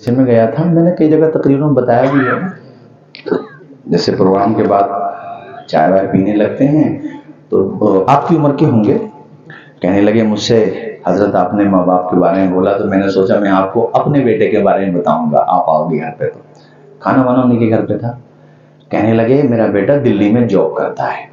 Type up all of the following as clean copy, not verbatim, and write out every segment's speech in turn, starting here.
میں گیا تھا، میں نے کئی جگہ تقریروں میں بتایا بھی ہے، جیسے پروگرام کے بعد چائے وائے پینے لگتے ہیں تو آپ کی عمر کے ہوں گے، کہنے لگے مجھ سے حضرت آپ نے ماں باپ کے بارے میں بولا تو میں نے سوچا میں آپ کو اپنے بیٹے کے بارے میں بتاؤں گا، آپ آؤ گے گھر پہ۔ تو کھانا وانا انہیں کے گھر پہ تھا، کہنے لگے میرا بیٹا دلی میں جاب کرتا ہے،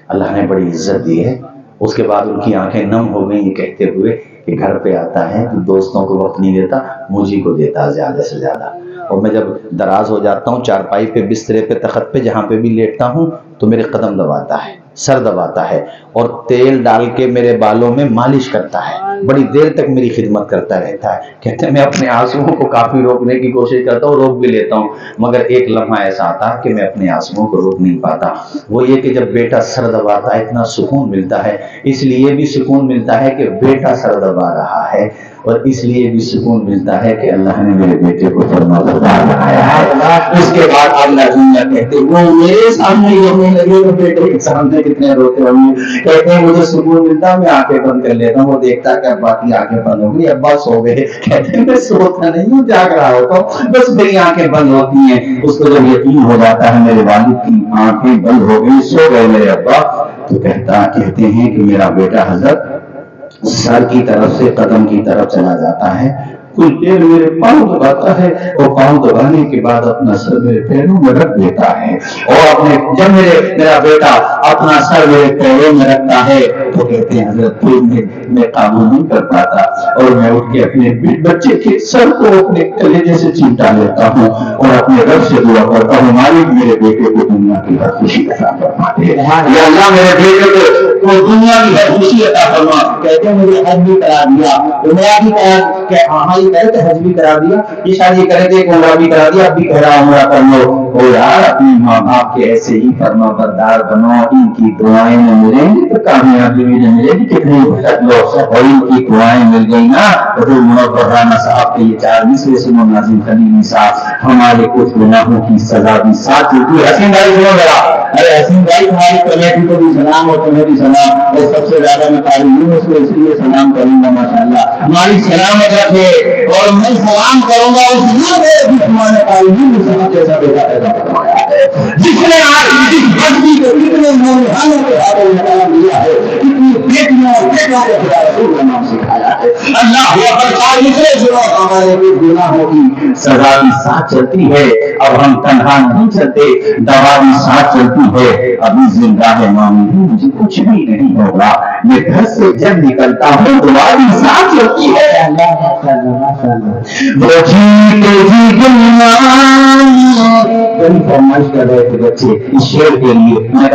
اللہ نے بڑی عزت دی ہے۔ اس کے بعد ان کی آنکھیں نم ہو گئی یہ کہتے ہوئے کہ گھر پہ آتا ہے تو دوستوں کو وقت نہیں دیتا، مجھے کو دیتا زیادہ سے زیادہ، اور میں جب دراز ہو جاتا ہوں چارپائی پہ، بسترے پہ، تخت پہ، جہاں پہ بھی لیٹتا ہوں تو میرے قدم دباتا ہے، سر دباتا ہے، اور تیل ڈال کے میرے بالوں میں مالش کرتا ہے، بڑی دیر تک میری خدمت کرتا رہتا ہے۔ کہتے ہیں میں اپنے آنسوؤں کو کافی روکنے کی کوشش کرتا ہوں، روک بھی لیتا ہوں، مگر ایک لمحہ ایسا آتا ہے کہ میں اپنے آنسوؤں کو روک نہیں پاتا۔ وہ یہ کہ جب بیٹا سر دباتا ہے اتنا سکون ملتا ہے، اس لیے بھی سکون ملتا ہے کہ بیٹا سر دبا رہا ہے، اور اس لیے بھی سکون ملتا ہے کہ اللہ نے میرے بیٹے کو فرما بردار بنایا ہے۔ اس کے بعد اللہ دنیا کہتے وہ میرے سامنے رونے لگے تو بیٹے کے سامنے کتنے روتے ہوں گے۔ کہتے ہیں مجھے سکون ملتا ہے، میں آنکھیں بند کر لیتا ہوں، وہ دیکھتا ہے کہ ابا کی آنکھیں بند ہو گئی، ابا سو گئے۔ کہتے ہیں میں سوتا نہیں ہوں، جاگ رہا ہوتا ہوں، بس میری آنکھیں بند ہوتی ہیں۔ اس کو جب یقین ہو جاتا ہے میرے والد کی آنکھیں بند ہو گئی، سو گئے میرے ابا، تو کہتے ہیں کہ میرا بیٹا حضرت سر کی طرف سے قدم کی طرف چلا جاتا ہے، کچھ دیر میرے پاؤں دباتا ہے، اور پاؤں دبانے کے بعد اپنا سر میرے پیروں میں رکھ دیتا ہے، اور جب میرا بیٹا اپنا سر میرے پیروں میں رکھتا ہے تو کہتے ہیں حضرت میں قابو نہیں کر پاتا، اور میں اٹھ کے اپنے بچے کے سر کو اپنے کلیجے سے چمٹا لیتا ہوں اور اپنے رب سے دعا کرتا ہوں مالک میرے بیٹے کو دنیا کی ہر خوشی عطا فرما دے، یا اللہ میرے بیٹے کو دنیا کی ہر خوشی عطا فرما۔ کہتے ہیں مجھے حج بھی کرا دیا، عمرہ بھی حج بھی کرا دیا، یہ شادی کرے تھے عمرہ بھی کرا دیا، اب بھی کہہ رہا عمرہ کر لو۔ او یار اپنی ماں باپ کے ایسے ہی فرما بردار بنو، ان کی دعائیں نہ ملیں گی تو کامیابی بھی نہ ملے گی، کتنی بھٹک لو، اور ان کی دعائیں مل گئی نا تو منورانہ صاحب کے یہ 4 مصرے سنو ناظم خلیلی صاحب، ہمارے کچھ گناہوں کی سزا بھی ساتھ ہوتی ہے۔ حسین بھائی سنو ذرا، ارے حسین بھائی تمہاری کمیٹی کو بھی سلام اور تمہیں بھی سلام، اور سب سے زیادہ میں قاری یونس کو اس لیے سلام کروں گا ماشاءاللہ، ہماری سلامت رکھے، اور میں سلام کروں گا اس لیے تمہارے قاری یونس جیسا بیٹا پیدا فرمایا ہے، جس نے آج اس بستی کو اتنے نوجوانوں کے ہاتھوں میں قلم دیا ہے، اتنی بیٹیوں اور بیٹوں کو خدا رسول کا نام سکھایا ہے۔ اللہ ہمارے گناہوں کی سزا بھی ساتھ چلتی ہے، اب ہم تنہا نہیں چلتے، دوا بھی ساتھ چلتی ہے، ابھی زندہ ہے مامی مجھے کچھ بھی نہیں ہوگا، میں گھر سے جب نکلتا ہوں دعا بھی ساتھ چلتی ہے۔ وہ جیتے جی دنیا بڑی فرمائش کر رہے تھے بچے اس شعر کے لیے، میں